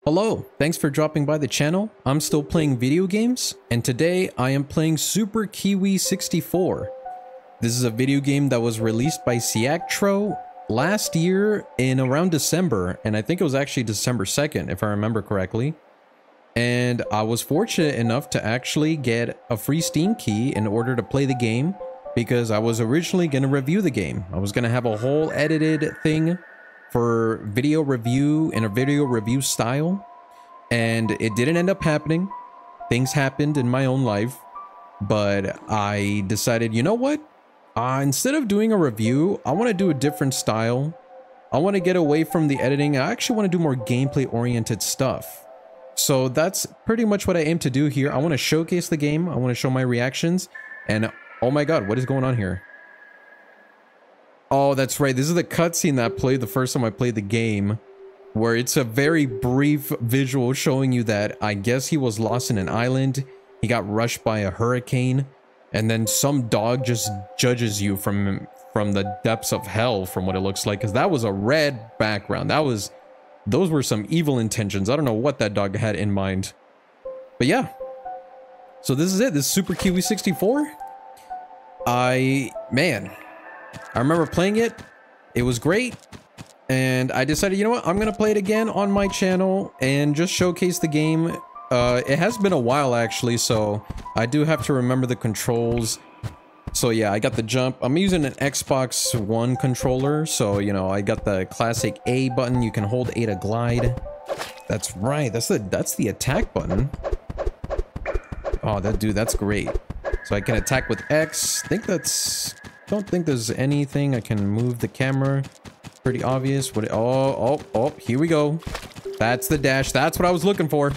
Hello, thanks for dropping by the channel. I'm still playing video games, and today I am playing Super Kiwi 64. This is a video game that was released by Ciactro last year in around December, and I think it was actually December 2nd, if I remember correctly. And I was fortunate enough to actually get a free Steam key in order to play the game, because I was originally going to review the game. I was going to have a whole edited thing for video review in a video review style, and it didn't end up happening. Things happened in my own life, but I decided, you know what? Instead of doing a review, I want to do a different style. I want to get away from the editing. I actually want to do more gameplay oriented stuff. So that's pretty much what I aim to do here. I want to showcase the game. I want to show my reactions, and oh my god, what is going on here? Oh, that's right. This is the cutscene that I played the first time I played the game, where it's a very brief visual showing you that I guess he was lost in an island. He got rushed by a hurricane, and then some dog just judges you from the depths of hell, from what it looks like, because that was a red background. Those were some evil intentions. I don't know what that dog had in mind. But yeah. So this is it. This is Super Kiwi 64. Man, I remember playing it. It was great. And I decided, you know what? I'm going to play it again on my channel and just showcase the game. It has been a while, actually, so I do have to remember the controls. So yeah, I got the jump. I'm using an Xbox One controller, so, you know, I got the classic A button. You can hold A to glide. That's right. That's the attack button. Oh, that's great. So I can attack with X. Don't think there's anything. I can move the camera. Pretty obvious. Oh, here we go. That's the dash. That's what I was looking for.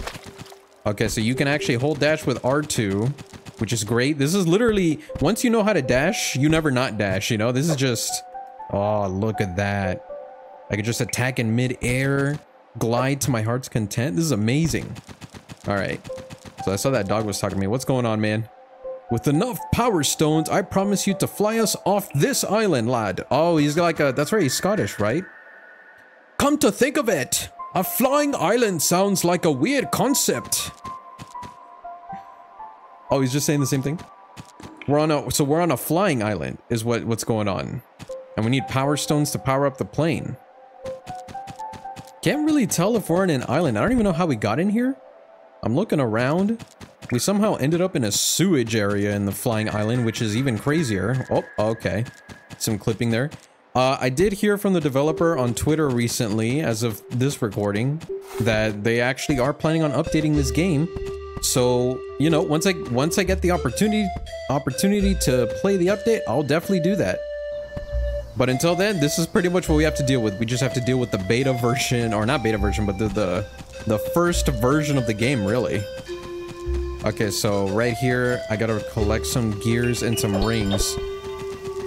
Okay, so you can actually hold dash with R2, which is great. This is literally, once you know how to dash, you never not dash, you know? This is just, oh, look at that. I could just attack in mid-air, glide to my heart's content. This is amazing. All right. So I saw that dog was talking to me. What's going on, man? With enough power stones, I promise you to fly us off this island, lad. Oh, he's like that's right, he's Scottish, right? Come to think of it, a flying island sounds like a weird concept. Oh, he's just saying the same thing? We're on a flying island is what's going on. And we need power stones to power up the plane. Can't really tell if we're in an island. I don't even know how we got in here. I'm looking around. We somehow ended up in a sewage area in the flying island, which is even crazier. Oh, okay. Some clipping there. I did hear from the developer on Twitter recently, as of this recording, that they actually are planning on updating this game. So, you know, once I get the opportunity to play the update, I'll definitely do that. But until then, this is pretty much what we have to deal with. We just have to deal with the beta version, or not beta version, but the first version of the game, really. Okay, so right here, I gotta collect some gears and some rings.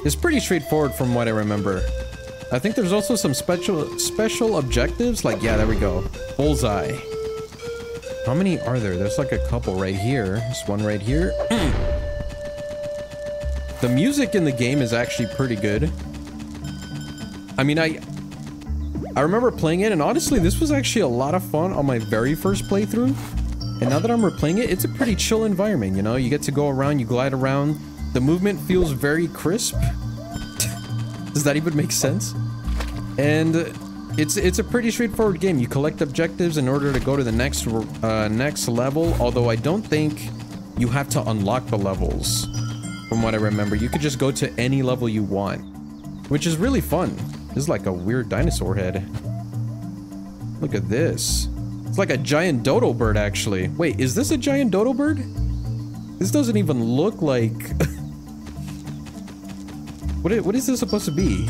It's pretty straightforward from what I remember. I think there's also some special objectives, like, yeah, there we go. Bullseye. How many are there? There's like a couple right here. There's one right here. The music in the game is actually pretty good. I mean, I remember playing it, and honestly, this was actually a lot of fun on my very first playthrough. And now that I'm replaying it, it's a pretty chill environment, you know? You get to go around, you glide around. The movement feels very crisp. Does that even make sense? And it's a pretty straightforward game. You collect objectives in order to go to the next level, although I don't think you have to unlock the levels. From what I remember, you could just go to any level you want, which is really fun. This is like a weird dinosaur head. Look at this. It's like a giant dodo bird, actually. Wait, is this a giant dodo bird? This doesn't even look like... What is this supposed to be?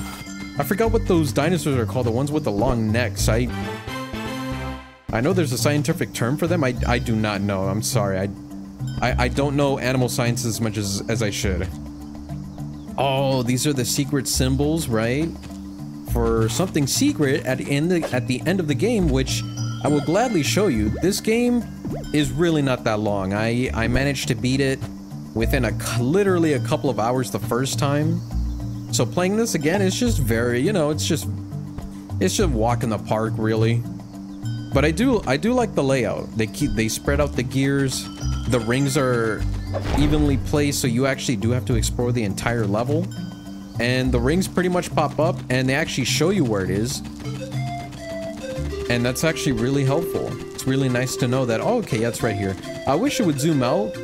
I forgot what those dinosaurs are called, the ones with the long necks. I know there's a scientific term for them. I do not know. I'm sorry. I don't know animal science as much as I should. Oh, these are the secret symbols, right? For something secret at the end of the game, which I will gladly show you. This game is really not that long. I managed to beat it within literally a couple of hours the first time. So playing this again is just very, you know, it's just walk in the park, really. But I do like the layout. They spread out the gears. The rings are evenly placed, so you actually do have to explore the entire level. And the rings pretty much pop up, and they actually show you where it is. And that's actually really helpful. It's really nice to know that, oh, okay, that's right here. I wish it would zoom out,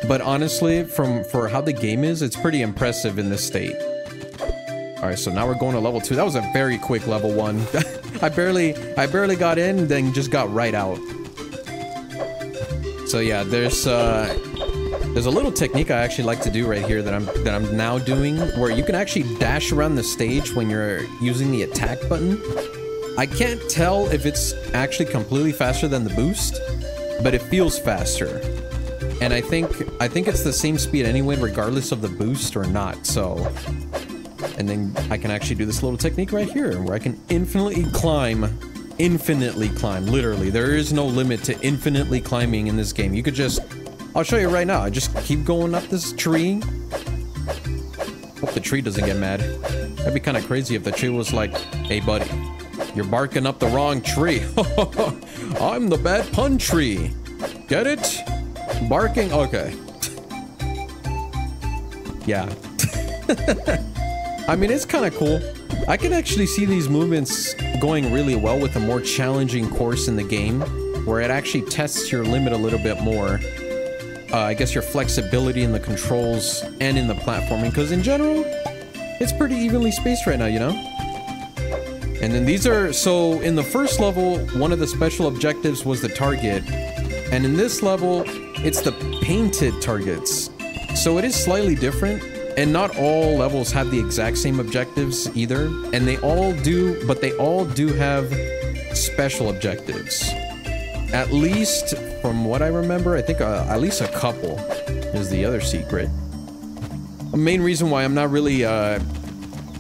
but honestly, for how the game is, it's pretty impressive in this state. All right, so now we're going to level 2. That was a very quick level 1. I barely got in and then just got right out. So yeah, there's a little technique I actually like to do right here that I'm now doing, where you can actually dash around the stage when you're using the attack button. I can't tell if it's actually completely faster than the boost, but it feels faster. And I think it's the same speed anyway, regardless of the boost or not. So, and then I can actually do this little technique right here, where I can infinitely climb, literally. There is no limit to infinitely climbing in this game. You could just, I'll show you right now. I just keep going up this tree. Hope the tree doesn't get mad. That'd be kind of crazy if the tree was like, hey buddy, you're barking up the wrong tree. I'm the bad pun tree. Get it? Barking? Okay. Yeah. I mean, it's kind of cool. I can actually see these movements going really well with a more challenging course in the game, where it actually tests your limit a little bit more. I guess your flexibility in the controls and in the platforming, because in general, it's pretty evenly spaced right now, you know? And then these are, so in the first level, one of the special objectives was the target. And in this level, it's the painted targets. So it is slightly different. And not all levels have the exact same objectives either. And they all do, but they all do have special objectives. At least from what I remember, I think at least a couple is the other secret. The main reason why I'm not really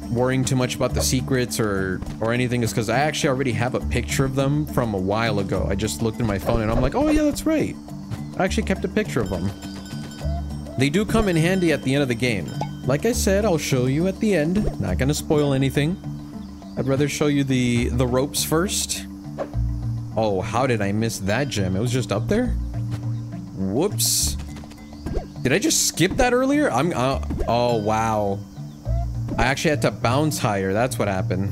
worrying too much about the secrets or anything is because I actually already have a picture of them from a while ago. I just looked at my phone and I'm like, oh yeah, that's right. I actually kept a picture of them. They do come in handy at the end of the game. Like I said, I'll show you at the end. Not gonna spoil anything. I'd rather show you the ropes first. Oh, how did I miss that gem? It was just up there? Whoops. Did I just skip that earlier? Oh, wow. I actually had to bounce higher. That's what happened.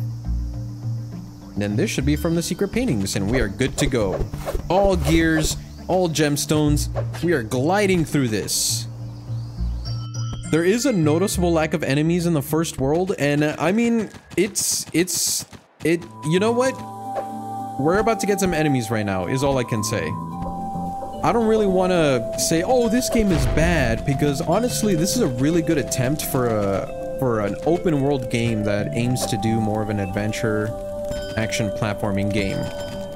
Then this should be from the secret paintings, and we are good to go. All gears, all gemstones. We are gliding through this. There is a noticeable lack of enemies in the first world, and I mean, you know what? We're about to get some enemies right now, is all I can say. I don't really want to say, oh, this game is bad, because honestly, this is a really good attempt for an open world game that aims to do more of an adventure action platforming game.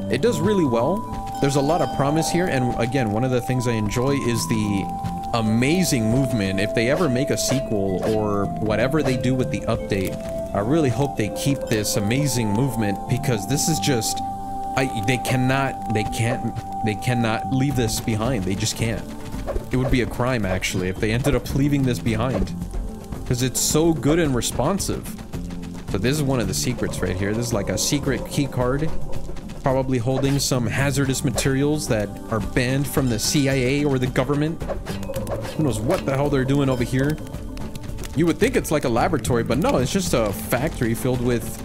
It does really well. There's a lot of promise here, and again, one of the things I enjoy is the amazing movement. If they ever make a sequel or whatever they do with the update, I really hope they keep this amazing movement, because this is just, they cannot leave this behind. They just can't. It would be a crime actually if they ended up leaving this behind, because it's so good and responsive. So this is one of the secrets right here. This is like a secret key card, probably holding some hazardous materials that are banned from the CIA or the government. Who knows what the hell they're doing over here. You would think it's like a laboratory, but no, it's just a factory filled with,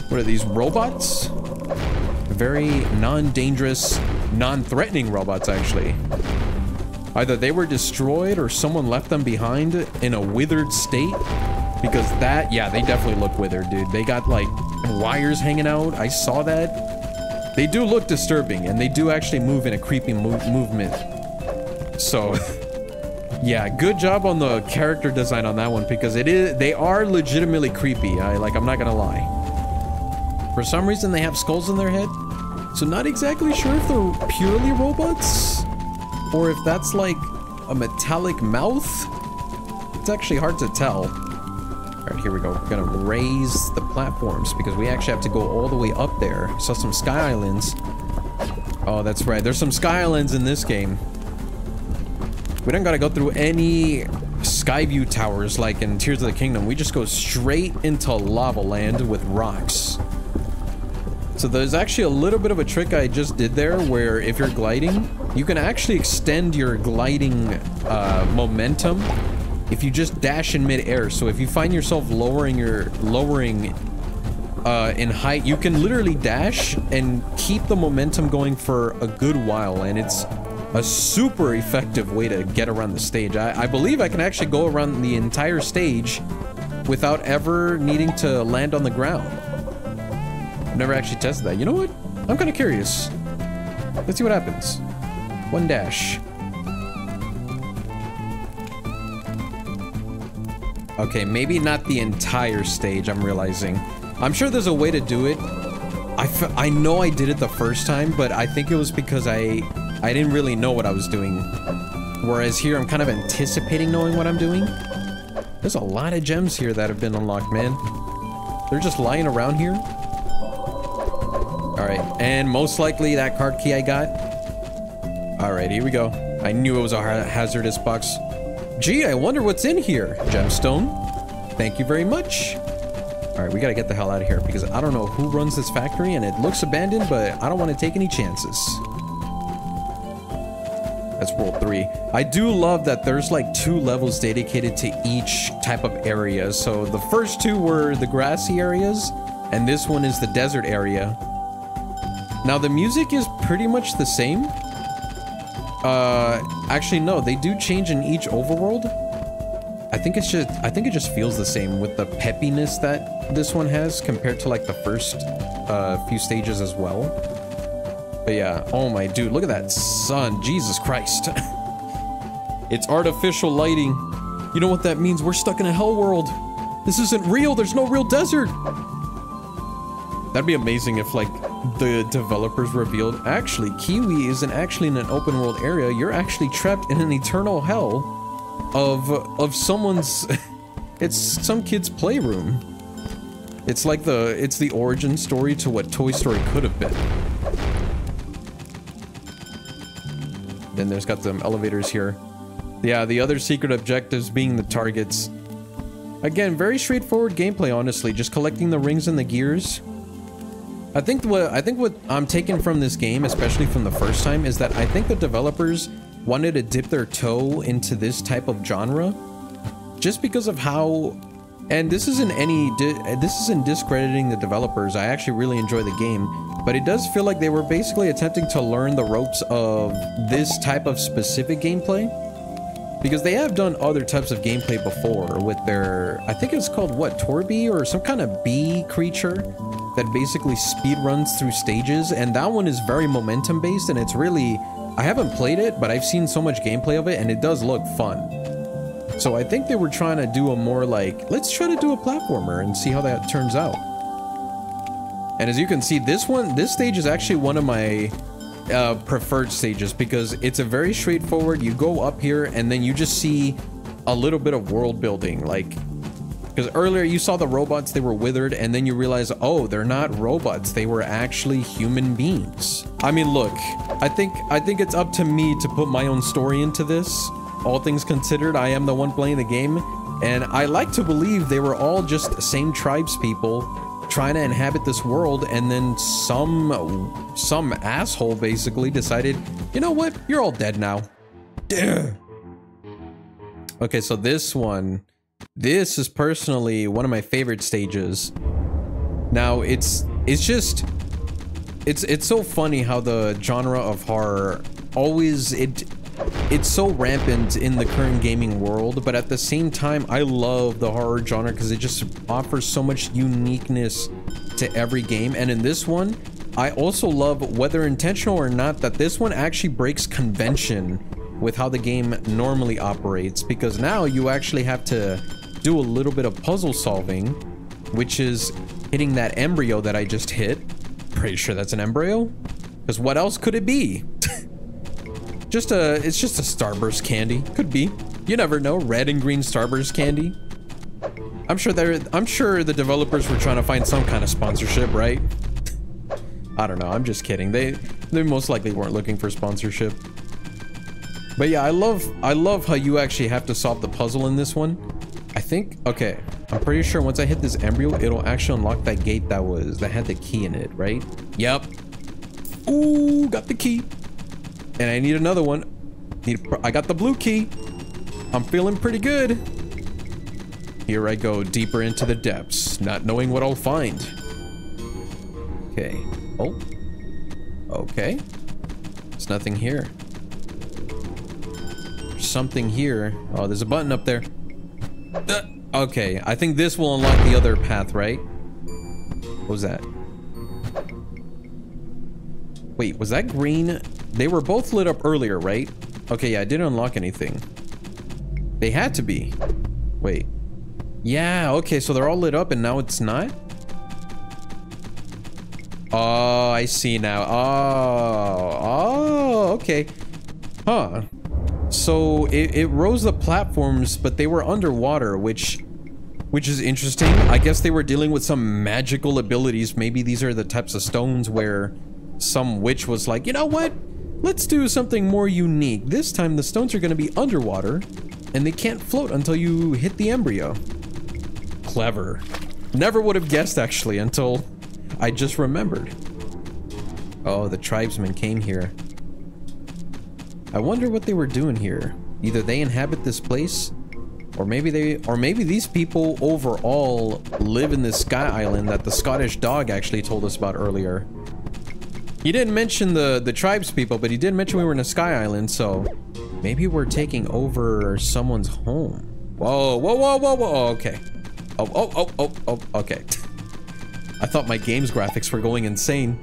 what are these, robots? Very non-dangerous, non-threatening robots, actually. Either they were destroyed or someone left them behind in a withered state. Because that, yeah, they definitely look withered, dude. They got, like, wires hanging out. I saw that. They do look disturbing, and they do actually move in a creepy movement. So... yeah, good job on the character design on that one, because they are legitimately creepy. I'm not gonna lie. For some reason, they have skulls in their head, so not exactly sure if they're purely robots, or if that's like a metallic mouth. It's actually hard to tell. All right, here we go. We're gonna raise the platforms, because we actually have to go all the way up there. Saw some sky islands. Oh, that's right. There's some sky islands in this game. We don't gotta go through any Skyview towers like in Tears of the Kingdom. We just go straight into lava land with rocks. So there's actually a little bit of a trick I just did there where if you're gliding, you can actually extend your gliding momentum if you just dash in midair. So if you find yourself lowering in height, you can literally dash and keep the momentum going for a good while, and it's a super effective way to get around the stage. I believe I can actually go around the entire stage without ever needing to land on the ground. I've never actually tested that. You know what? I'm kind of curious. Let's see what happens. One dash. Okay, maybe not the entire stage, I'm realizing. I'm sure there's a way to do it. I know I did it the first time, but I think it was because I didn't really know what I was doing. Whereas here, I'm kind of anticipating knowing what I'm doing. There's a lot of gems here that have been unlocked, man. They're just lying around here. All right, and most likely that card key I got. All right, here we go. I knew it was a hazardous box. Gee, I wonder what's in here. Gemstone. Thank you very much. All right, we gotta get the hell out of here because I don't know who runs this factory and it looks abandoned, but I don't want to take any chances. That's world 3. I do love that there's like 2 levels dedicated to each type of area. So the first 2 were the grassy areas, and this one is the desert area. Now the music is pretty much the same. Actually no, they do change in each overworld. I think it just feels the same with the peppiness that this one has compared to like the first few stages as well. But yeah, oh my dude, look at that sun, Jesus Christ. It's artificial lighting. You know what that means? We're stuck in a hell world. This isn't real, there's no real desert. That'd be amazing if like the developers revealed, actually, Kiwi isn't actually in an open world area, you're actually trapped in an eternal hell of someone's, it's some kid's playroom. It's like it's the origin story to what Toy Story could have been. Then there's got some elevators here. Yeah, the other secret objectives being the targets. Again, very straightforward gameplay, honestly, just collecting the rings and the gears. I think what I'm taking from this game, especially from the first time, is that I think the developers wanted to dip their toe into this type of genre just because of how, and this isn't discrediting the developers. I actually really enjoy the game, but it does feel like they were basically attempting to learn the ropes of this type of specific gameplay, because they have done other types of gameplay before with their, I think it's called what, Torby, or some kind of bee creature that basically speed runs through stages, and that one is very momentum based, and it's really, I haven't played it, but I've seen so much gameplay of it, and it does look fun. So I think they were trying to do a more like, let's try to do a platformer and see how that turns out. And as you can see, this stage is actually one of my preferred stages because it's a very straightforward, you go up here and then you just see a little bit of world building, like, because earlier you saw the robots, they were withered, and then you realize, oh, they're not robots, they were actually human beings. I mean, look, I think it's up to me to put my own story into this. All things considered, I am the one playing the game, and I like to believe they were all just the same tribespeople trying to inhabit this world, and then some asshole basically decided, you know what, you're all dead now. Okay, so this is personally one of my favorite stages. Now it's so funny how the genre of horror always, it's so rampant in the current gaming world, but at the same time I love the horror genre because it just offers so much uniqueness to every game. And in this one, I also love, whether intentional or not, that this one actually breaks convention with how the game normally operates, because now you actually have to do a little bit of puzzle solving, which is hitting that embryo that I just hit. Pretty sure that's an embryo, because what else could it be? It's just a Starburst candy. Could be. You never know. Red and green Starburst candy. I'm sure the developers were trying to find some kind of sponsorship, right? I don't know. I'm just kidding. They most likely weren't looking for sponsorship. But yeah, I love how you actually have to solve the puzzle in this one. I think, okay, I'm pretty sure once I hit this embryo, it'll actually unlock that gate that had the key in it, right? Yep. Ooh, got the key. And I need another one. I got the blue key. I'm feeling pretty good. Here I go, deeper into the depths, not knowing what I'll find. Okay. Oh. Okay. There's nothing here. There's something here. Oh, there's a button up there. Okay, I think this will unlock the other path, right? What was that? Wait, was that green? They were both lit up earlier, right? Okay, yeah, I didn't unlock anything. They had to be. Wait. Yeah, okay, so they're all lit up and now it's not? Oh, I see now. Oh, okay. Huh. So it rose the platforms, but they were underwater, which is interesting. I guess they were dealing with some magical abilities. Maybe these are the types of stones where some witch was like, you know what? Let's do something more unique. This time the stones are going to be underwater and they can't float until you hit the embryo. Clever. Never would have guessed actually until I just remembered. Oh, the tribesmen came here. I wonder what they were doing here. Either they inhabit this place, or maybe these people overall live in this sky island that the Scottish dog actually told us about earlier. He didn't mention the tribes people, but he did mention we were in a sky island, so maybe we're taking over someone's home. Whoa, whoa, whoa, whoa, whoa, okay. Oh, okay. I thought my game's graphics were going insane.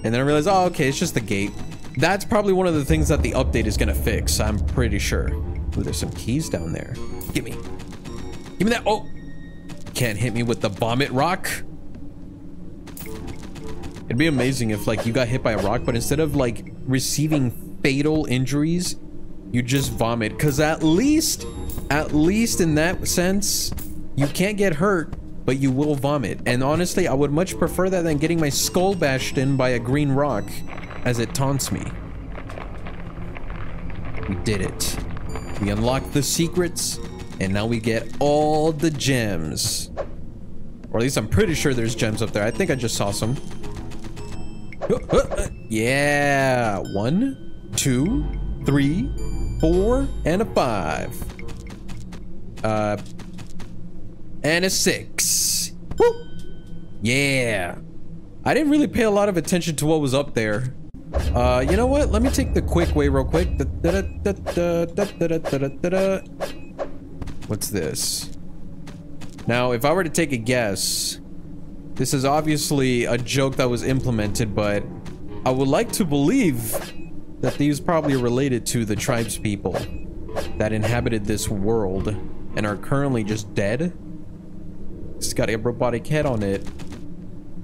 And then I realized, oh, okay, it's just the gate. That's probably one of the things that the update is gonna fix, I'm pretty sure. Ooh, there's some keys down there. Give me. Give me that. Oh! Can't hit me with the vomit rock. It'd be amazing if, like, you got hit by a rock, but instead of, like, receiving fatal injuries, you just vomit. Because at least in that sense, you can't get hurt, but you will vomit. And honestly, I would much prefer that than getting my skull bashed in by a green rock as it taunts me. We did it. We unlocked the secrets, and now we get all the gems. Or at least I'm pretty sure there's gems up there. I think I just saw some. Yeah. 1, 2, 3, 4, and a 5. And a 6. Woo! Yeah. I didn't really pay a lot of attention to what was up there. You know what? Let me take the quick way real quick. What's this? Now, if I were to take a guess, this is obviously a joke that was implemented, but I would like to believe that these probably related to the tribes people that inhabited this world and are currently just dead. It's got a robotic head on it.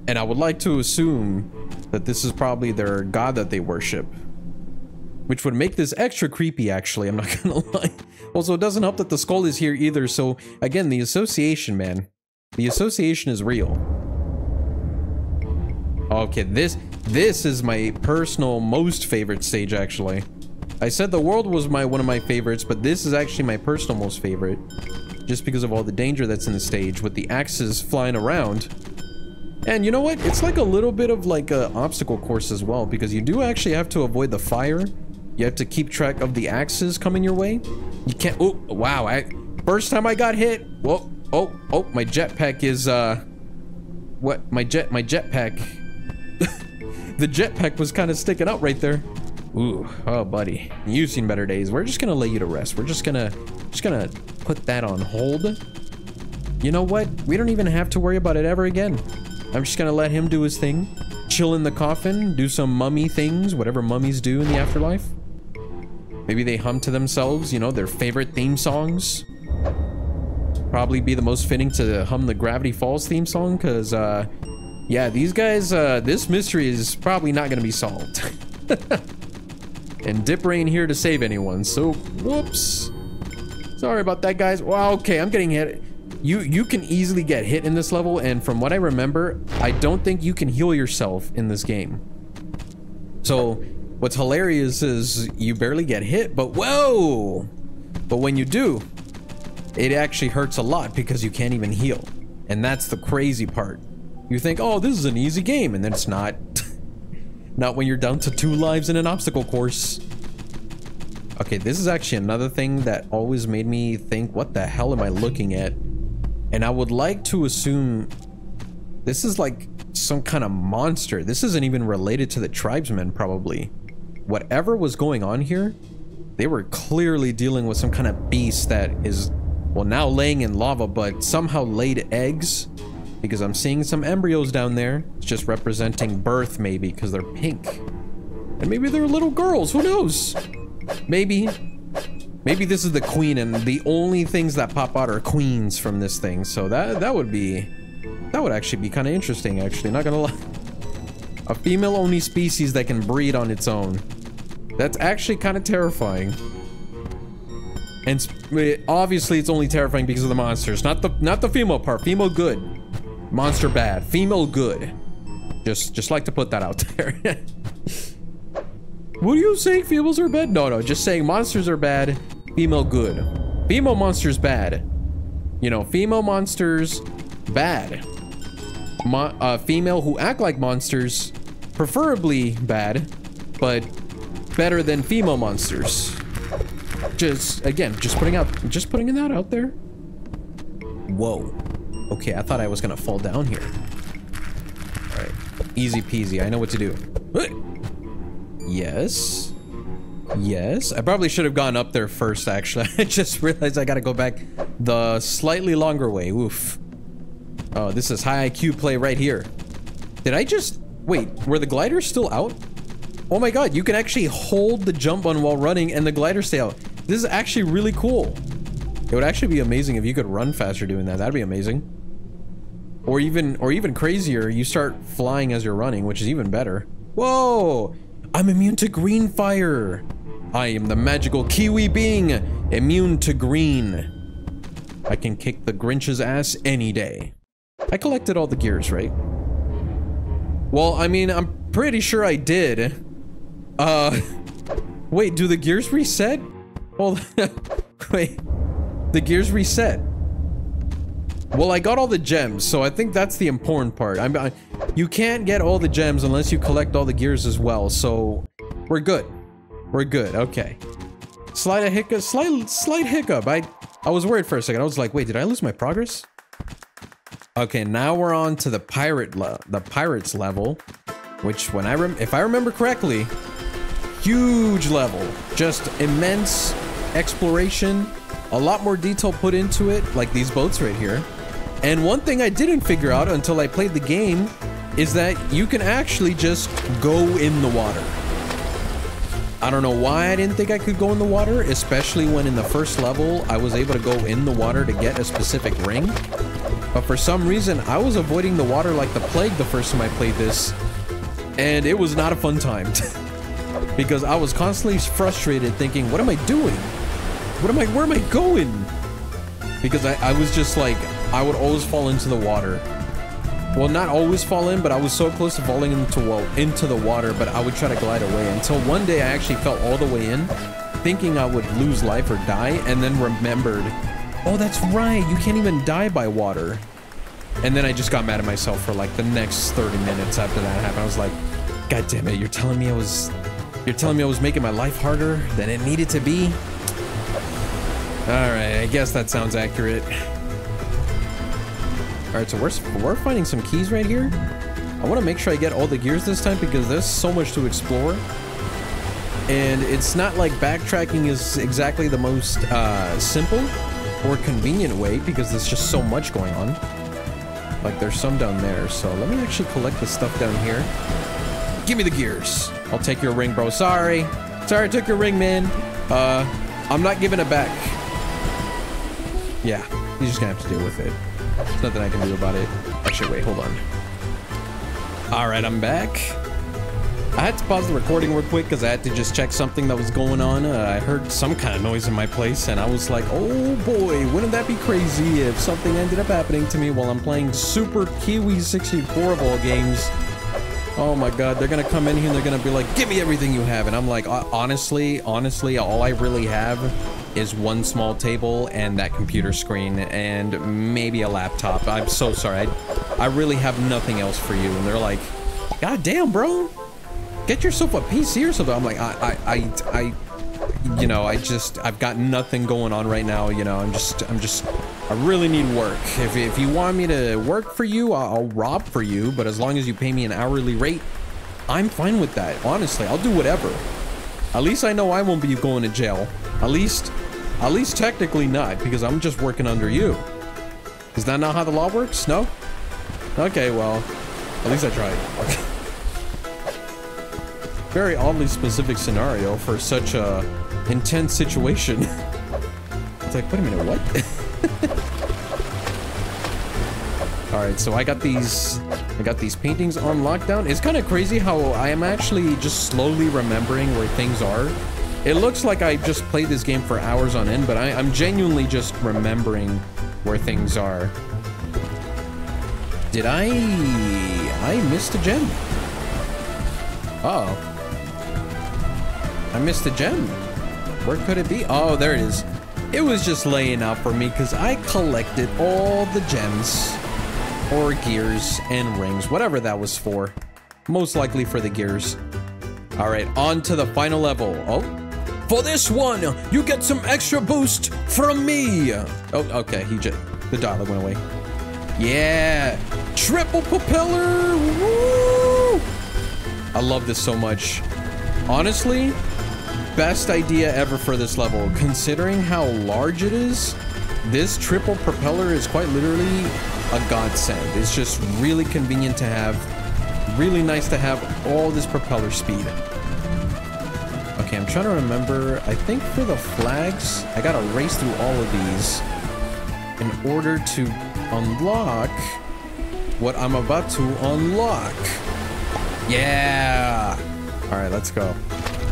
And I would like to assume that this is probably their god that they worship. Which would make this extra creepy, actually, I'm not gonna lie. Also, it doesn't help that the skull is here either, so again, the association, man. The association is real. Okay, this is my personal most favorite stage, actually. I said the world was one of my favorites, but this is actually my personal most favorite. Just because of all the danger that's in the stage with the axes flying around. And you know what? It's like a little bit of like an obstacle course as well, because you do actually have to avoid the fire. You have to keep track of the axes coming your way. You can't. Oh, wow. First time I got hit. Whoa. Oh, my jetpack is, what? My jetpack. The jetpack was kind of sticking out right there. Ooh, oh, buddy. You've seen better days. We're just gonna lay you to rest. We're just gonna put that on hold. You know what? We don't even have to worry about it ever again. I'm just gonna let him do his thing. Chill in the coffin, do some mummy things, whatever mummies do in the afterlife. Maybe they hum to themselves, you know, their favorite theme songs. Probably be the most fitting to hum the Gravity Falls theme song, because, yeah, these guys, this mystery is probably not gonna be solved. And Dipper ain't here to save anyone, so whoops. Sorry about that, guys. Well, okay, I'm getting hit. You can easily get hit in this level, and from what I remember, I don't think you can heal yourself in this game. So what's hilarious is you barely get hit, but whoa! But when you do, it actually hurts a lot because you can't even heal. And that's the crazy part. You think, oh, this is an easy game, and then it's not. Not when you're down to 2 lives in an obstacle course. Okay, this is actually another thing that always made me think, what the hell am I looking at? And I would like to assume this is like some kind of monster. This isn't even related to the tribesmen, probably. Whatever was going on here, they were clearly dealing with some kind of beast that is, well, now laying in lava, but somehow laid eggs. Because I'm seeing some embryos down there. It's just representing birth, maybe, because they're pink. And maybe they're little girls, who knows? Maybe this is the queen, and the only things that pop out are queens from this thing. So that would actually be kind of interesting, actually, not gonna lie. A female-only species that can breed on its own. That's actually kind of terrifying. And obviously it's only terrifying because of the monsters, not the female part. Female good, monster bad, female good. Just like to put that out there. What are you saying? Females are bad? No, just saying monsters are bad, female good. Female monsters bad. You know, female monsters bad. Female who act like monsters, preferably bad, but better than female monsters. Just putting that out there. Whoa. Okay, I thought I was gonna fall down here. All right, easy peasy. I know what to do. Yes. Yes. I probably should have gone up there first, actually. I just realized I gotta go back the slightly longer way. Oof. Oh, this is high IQ play right here. Did I just... Wait, were the gliders still out? Oh my god, you can actually hold the jump button while running and the gliders stay out. This is actually really cool. It would actually be amazing if you could run faster doing that. That'd be amazing. Or even crazier, you start flying as you're running, which is even better. Whoa! I'm immune to green fire. I am the magical Kiwi being, immune to green. I can kick the Grinch's ass any day. I collected all the gears, right? Well, I mean, I'm pretty sure I did. Wait, do the gears reset? Hold on. Wait, the gears reset. Well, I got all the gems, so I think that's the important part. You can't get all the gems unless you collect all the gears as well, so we're good. We're good, okay. Slight hiccup. I was worried for a second. I was like, wait, did I lose my progress? Okay, now we're on to the pirates level, which if I remember correctly, huge level, just immense exploration, a lot more detail put into it, like these boats right here. And one thing I didn't figure out until I played the game is that you can actually just go in the water. I don't know why I didn't think I could go in the water, especially when in the first level I was able to go in the water to get a specific ring. But for some reason, I was avoiding the water like the plague the first time I played this, and it was not a fun time. Because I was constantly frustrated thinking, what am I doing? Where am I going? Because I was just like, I would always fall into the water. Well, not always fall in, but I was so close to falling into the water, but I would try to glide away until one day I actually fell all the way in, thinking I would lose life or die, and then remembered, oh, that's right, you can't even die by water. And then I just got mad at myself for like the next 30 minutes after that happened. I was like, God damn it, you're telling me I was making my life harder than it needed to be? Alright, I guess that sounds accurate. Alright, so we're finding some keys right here. I want to make sure I get all the gears this time because there's so much to explore. And it's not like backtracking is exactly the most simple or convenient way because there's just so much going on. Like there's some down there, so let me actually collect the stuff down here. Give me the gears. I'll take your ring, bro. Sorry I took your ring, man. I'm not giving it back. Yeah, you're just gonna have to deal with it. There's nothing I can do about it. Actually, wait, hold on. Alright, I'm back. I had to pause the recording real quick because I had to just check something that was going on. I heard some kind of noise in my place and I was like, oh boy, wouldn't that be crazy if something ended up happening to me while I'm playing Super Kiwi 64 of all games. Oh my god, they're gonna come in here and they're gonna be like, give me everything you have. And I'm like, honestly, all I really have is one small table and that computer screen and maybe a laptop. I'm so sorry. I really have nothing else for you. And they're like, God damn, bro, get yourself a PC or something. I'm like, you know, I've got nothing going on right now. You know, I really need work. If you want me to work for you, I'll rob for you. But as long as you pay me an hourly rate, I'm fine with that. Honestly, I'll do whatever. At least I know I won't be going to jail. At least technically not, because I'm just working under you. Is that not how the law works? No? Okay, well, at least I tried. Okay. Very oddly specific scenario for such a intense situation. It's like, wait a minute, what? All right, so I got these paintings on lockdown. It's kind of crazy how I am actually just slowly remembering where things are. It looks like I just played this game for hours on end, but I'm genuinely just remembering where things are. Did I missed a gem? Uh-oh. I missed a gem. Where could it be? Oh, there it is. It was just laying out for me because I collected all the gems or gears and rings, whatever that was for. Most likely for the gears. All right, on to the final level. Oh, for this one, you get some extra boost from me. Oh, okay, the dialogue went away. Yeah, triple propeller. Woo! I love this so much. Honestly, best idea ever for this level. Considering how large it is, this triple propeller is quite literally a godsend. It's just really convenient to have, really nice to have all this propeller speed. Okay, I'm trying to remember. I think for the flags, I gotta race through all of these in order to unlock what I'm about to unlock. Yeah. All right, let's go.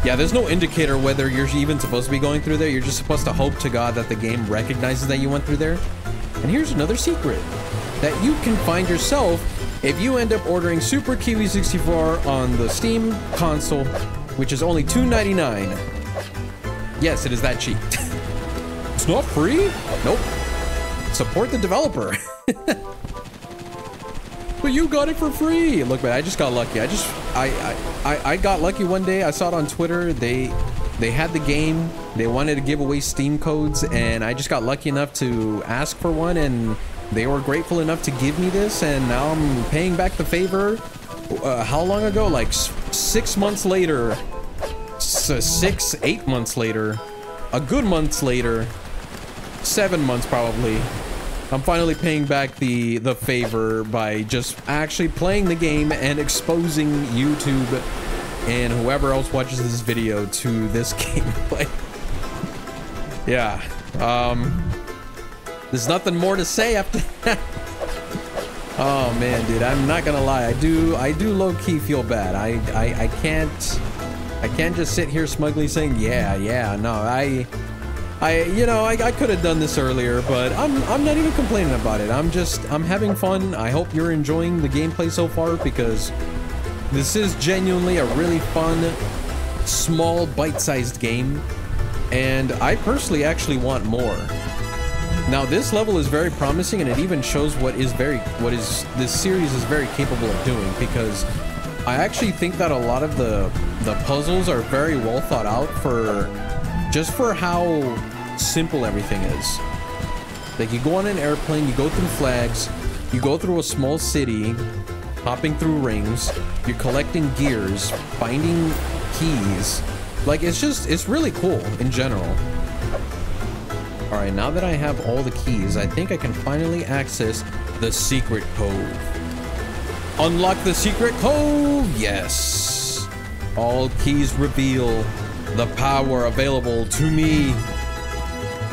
Yeah, there's no indicator whether you're even supposed to be going through there. You're just supposed to hope to God that the game recognizes that you went through there. And here's another secret that you can find yourself if you end up ordering Super Kiwi 64 on the Steam console, which is only $2.99. Yes, it is that cheap. It's not free? Nope. Support the developer. But you got it for free. Look, man, I just got lucky. I got lucky one day. I saw it on Twitter. They had the game. They wanted to give away Steam codes, and I just got lucky enough to ask for one, and they were grateful enough to give me this, and now I'm paying back the favor. How long ago? Like 6 months later. 8 months later. A good month later. 7 months probably. I'm finally paying back the favor by just actually playing the game and exposing YouTube and whoever else watches this video to this gameplay. Yeah. There's nothing more to say after that. Oh man, dude, I'm not gonna lie. I do low-key feel bad. I can't just sit here smugly saying, yeah, no, I could have done this earlier, but I'm not even complaining about it. I'm having fun. I hope you're enjoying the gameplay so far, because this is genuinely a really fun, small, bite-sized game, and I personally actually want more. Now, this level is very promising, and it even shows what this series is very capable of doing, because I actually think that a lot of the puzzles are very well thought out for how simple everything is. Like, you go on an airplane, you go through flags, you go through a small city, hopping through rings, you're collecting gears, finding keys. Like, it's really cool in general. All right, now that I have all the keys, I think I can finally access the secret cove. Unlock the secret cove, yes. All keys reveal the power available to me.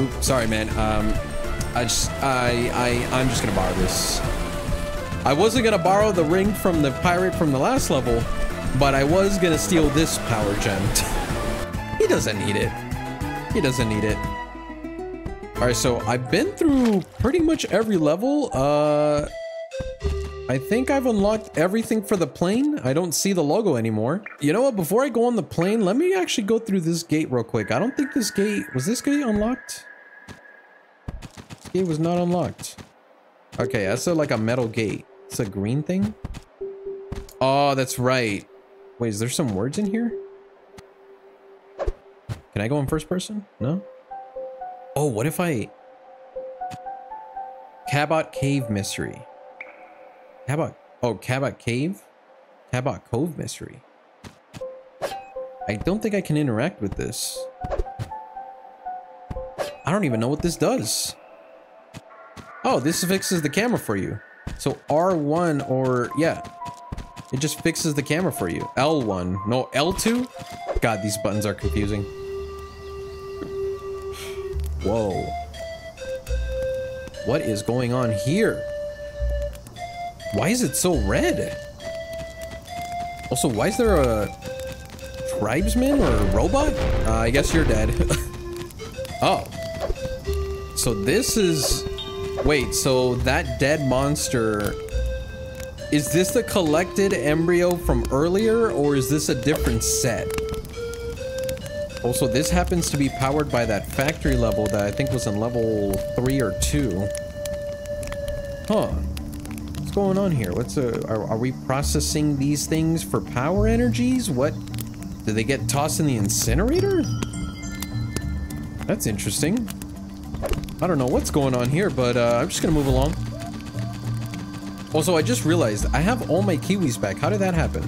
Oops, sorry, man. I'm just gonna borrow this. I wasn't gonna borrow the ring from the pirate from the last level, but I was gonna steal this power gem. He doesn't need it. He doesn't need it. All right, so I've been through pretty much every level. I think I've unlocked everything for the plane. I don't see the logo anymore. You know what? Before I go on the plane, let me actually go through this gate real quick. I don't think this gate... Was this gate unlocked? This gate was not unlocked. Okay, that's like a metal gate. It's a green thing. Oh, that's right. Wait, is there some words in here? Can I go in first person? No? Oh, what if I... Cabot Cave Mystery. Cabot... Oh, Cabot Cave? Cabot Cove Mystery. I don't think I can interact with this. I don't even know what this does. Oh, this fixes the camera for you. So R1 or... Yeah. It just fixes the camera for you. L1. No, L2? God, these buttons are confusing. Whoa. What is going on here? Why is it so red? Also, why is there a tribesman or a robot? I guess you're dead. Oh. So this is... Wait, so that dead monster... Is this the collected embryo from earlier, or is this a different set? Also, this happens to be powered by that factory level that I think was in level 3 or 2. Huh. What's going on here? Are we processing these things for power energies? What? Do they get tossed in the incinerator? That's interesting. I don't know what's going on here, but I'm just gonna move along. Also, I just realized I have all my Kiwis back. How did that happen?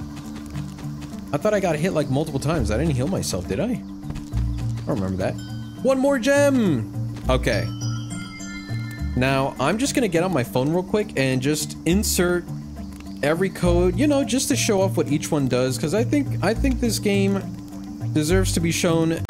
I thought I got hit like multiple times. I didn't heal myself, did I? I don't remember that. One more gem! Okay. Now, I'm just gonna get on my phone real quick and just insert every code, you know, just to show off what each one does, because I think this game deserves to be shown.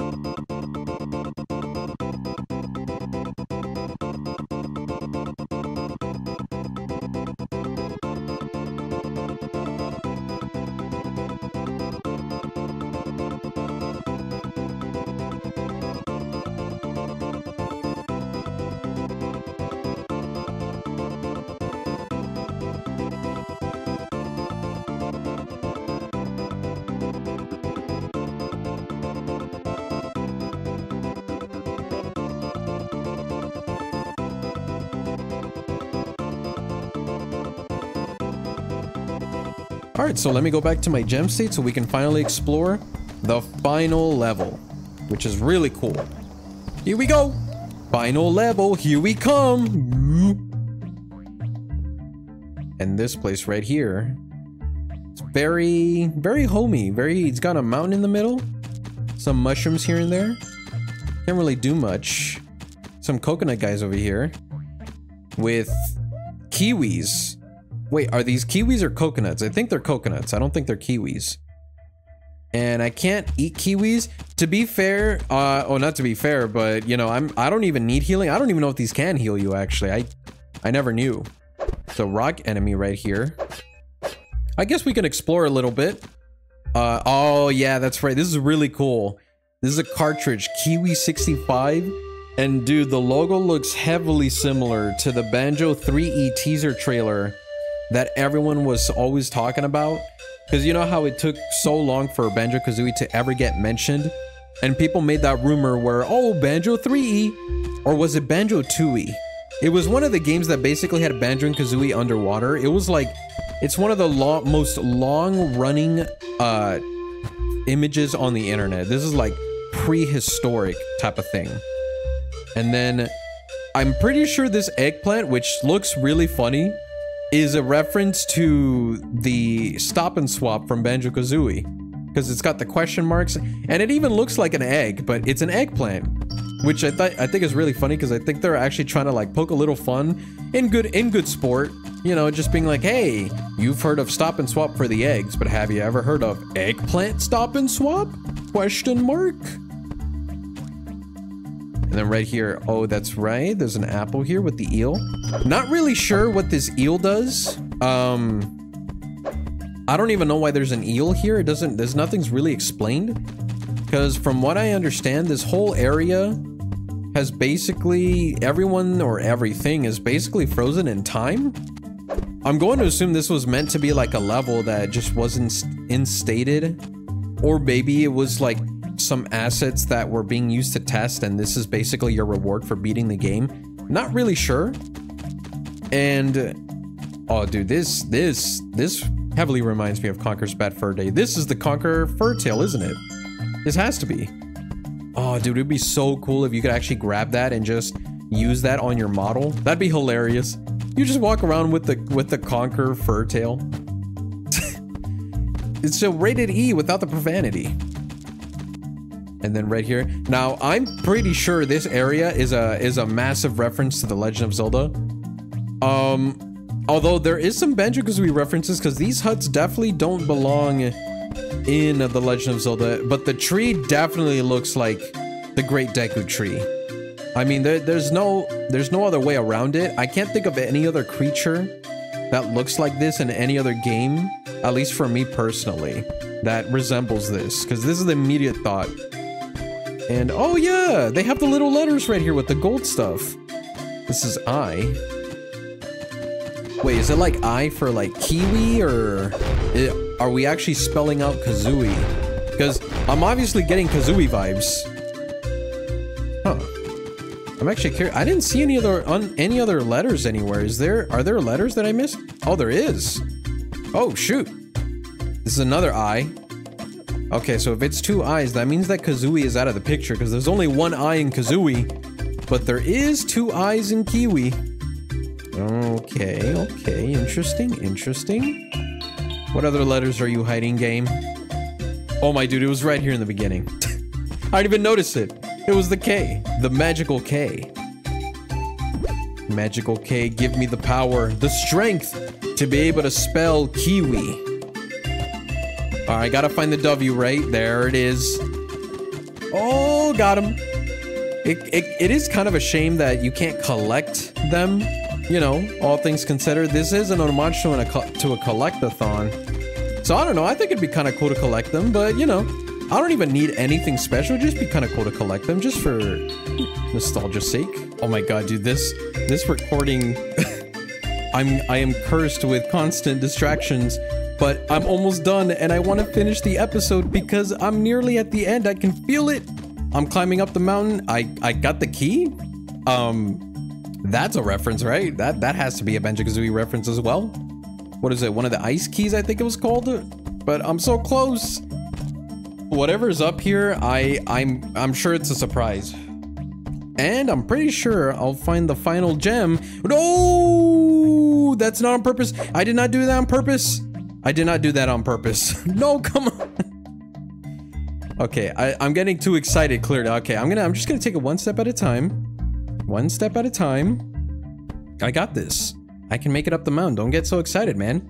Alright, so let me go back to my gem state so we can finally explore the final level, which is really cool. Here we go! Final level, here we come! And this place right here, it's very, very homey. It's got a mountain in the middle, some mushrooms here and there. Can't really do much. Some coconut guys over here with kiwis. Wait, are these kiwis or coconuts? I think they're coconuts. I don't think they're kiwis. And I can't eat kiwis. To be fair, oh, not to be fair, but you know, I don't even need healing. I don't even know if these can heal you actually. I never knew. So rock enemy right here. I guess we can explore a little bit. Oh yeah, that's right. This is really cool. This is a cartridge, Kiwi 65. And dude, the logo looks heavily similar to the Banjo 3E teaser trailer that everyone was always talking about. Because you know how it took so long for Banjo-Kazooie to ever get mentioned? And people made that rumor where, oh, Banjo 3E, or was it Banjo 2E? It was one of the games that basically had Banjo and Kazooie underwater. It was like, it's one of the most long-running images on the internet. This is like prehistoric type of thing. And then I'm pretty sure this eggplant, which looks really funny, is a reference to the stop and swap from Banjo-Kazooie, because it's got the question marks and it even looks like an egg, but it's an eggplant, which I think is really funny, because I think they're actually trying to like poke a little fun in good sport, you know, just being like, hey, you've heard of stop and swap for the eggs, but have you ever heard of eggplant stop and swap? Question mark. And then right here, oh, that's right. There's an apple here with the eel. Not really sure what this eel does. I don't even know why there's an eel here. Nothing's really explained. Because from what I understand, this whole area has basically, everyone or everything is basically frozen in time. I'm going to assume this was meant to be like a level that just wasn't instated. Or maybe it was like some assets that were being used to test and this is basically your reward for beating the game. Not really sure. And oh dude, this heavily reminds me of Conker's Bad Fur Day. This is the Conker Fur Tail, isn't it? This has to be. Oh dude, it'd be so cool if you could actually grab that and just use that on your model. That'd be hilarious. You just walk around with the Conker Fur Tail. It's a rated E without the profanity. And then right here. Now, I'm pretty sure this area is a massive reference to The Legend of Zelda. Although there is some Banjo-Kazooie references because these huts definitely don't belong in The Legend of Zelda, but the tree definitely looks like the Great Deku Tree. I mean, there's no other way around it. I can't think of any other creature that looks like this in any other game, at least for me personally, that resembles this, because this is the immediate thought. And oh yeah, they have the little letters right here with the gold stuff. This is I. Wait, is it like I for like Kiwi, or are we actually spelling out Kazooie? Because I'm obviously getting Kazooie vibes. Huh. I'm actually curious. I didn't see any other letters anywhere. Are there letters that I missed? Oh, there is. Oh shoot. This is another I. Okay, so if it's two eyes, that means that Kazooie is out of the picture because there's only one eye in Kazooie, but there is two eyes in Kiwi. Okay, okay, interesting, interesting. What other letters are you hiding, game? Oh my dude, it was right here in the beginning. I didn't even notice it. It was the K, the magical K. Magical K, give me the power, the strength to be able to spell Kiwi. Alright, gotta find the W right. There it is. Oh, got him. It is kind of a shame that you can't collect them. You know, all things considered. This is an homage to a collect-a-thon. So I don't know, I think it'd be kind of cool to collect them, but you know, I don't even need anything special. It'd just be kind of cool to collect them, just for nostalgia's sake. Oh my god, dude, this recording... I am cursed with constant distractions. But I'm almost done and I want to finish the episode because I'm nearly at the end. I can feel it. I'm climbing up the mountain. I got the key. That's a reference, right? That has to be a Banjo-Kazooie reference as well. What is it? One of the ice keys, I think it was called. But I'm so close. Whatever's up here, I'm sure it's a surprise. And I'm pretty sure I'll find the final gem. No, that's not on purpose. I did not do that on purpose. I did not do that on purpose. No, come on. Okay, I'm getting too excited, clearly. Okay, I'm just gonna take it one step at a time. One step at a time. I got this. I can make it up the mountain. Don't get so excited, man.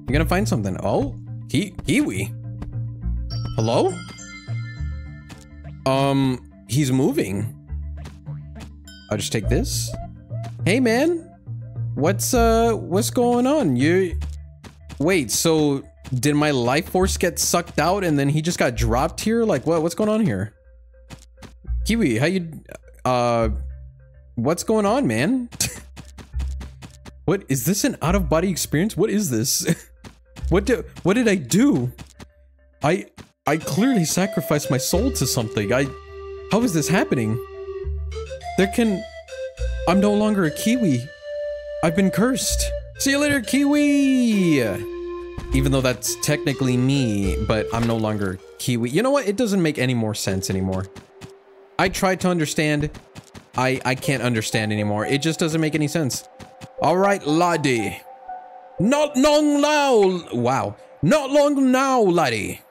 You're gonna find something. Oh, Kiwi. Hello? He's moving. I'll just take this. Hey, man. What's going on? Wait, so did my life force get sucked out and then he just got dropped here? Like, what's going on here? Kiwi, how you... what's going on, man? What, is this an out-of-body experience? What is this? What did I do? I clearly sacrificed my soul to something. How is this happening? I'm no longer a Kiwi. I've been cursed. See you later, Kiwi! Even though that's technically me, but I'm no longer Kiwi. You know what? It doesn't make any more sense anymore. I tried to understand. I can't understand anymore. It just doesn't make any sense. Alright, laddie. Not long now! Wow. Not long now, laddie.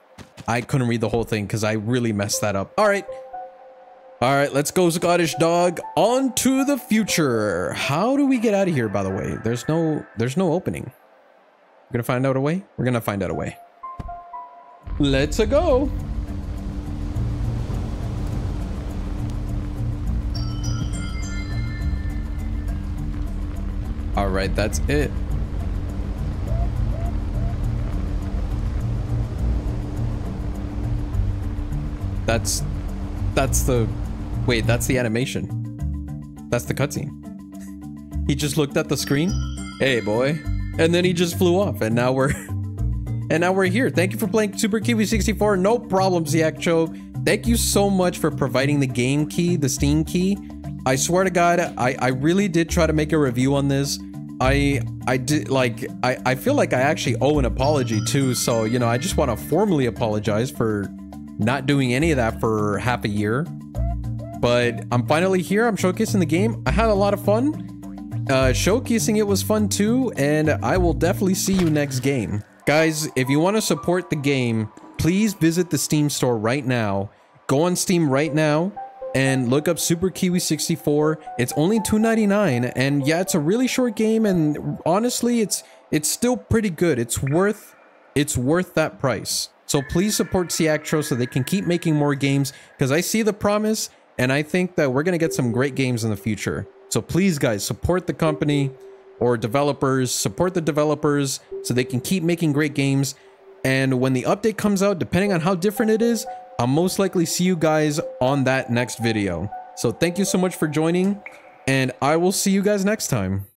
I couldn't read the whole thing because I really messed that up. Alright. Alright, let's go, Scottish dog. On to the future. How do we get out of here, by the way? There's no opening. We're gonna find out a way? We're gonna find out a way. Let's go. Alright, that's it. That's the... Wait, that's the animation. That's the cutscene. He just looked at the screen. Hey, boy. And then he just flew off, and now we're here. Thank you for playing Super Kiwi 64. No problem, Ziakcho. Thank you so much for providing the game key, the Steam key. I swear to God, I really did try to make a review on this. I feel like I actually owe an apology too. So, you know, I just want to formally apologize for not doing any of that for half a year. But I'm finally here. I'm showcasing the game. I had a lot of fun. Showcasing it was fun too. And I will definitely see you next game. Guys, if you want to support the game, please visit the Steam store right now. Go on Steam right now and look up Super Kiwi 64. It's only $2.99, and yeah, it's a really short game, and honestly, it's still pretty good. It's worth that price. So please support Ziakcho so they can keep making more games, because I see the promise, and I think that we're gonna get some great games in the future. So please, guys, support the company or developers. Support the developers so they can keep making great games. And when the update comes out, depending on how different it is, I'll most likely see you guys on that next video. So thank you so much for joining, and I will see you guys next time.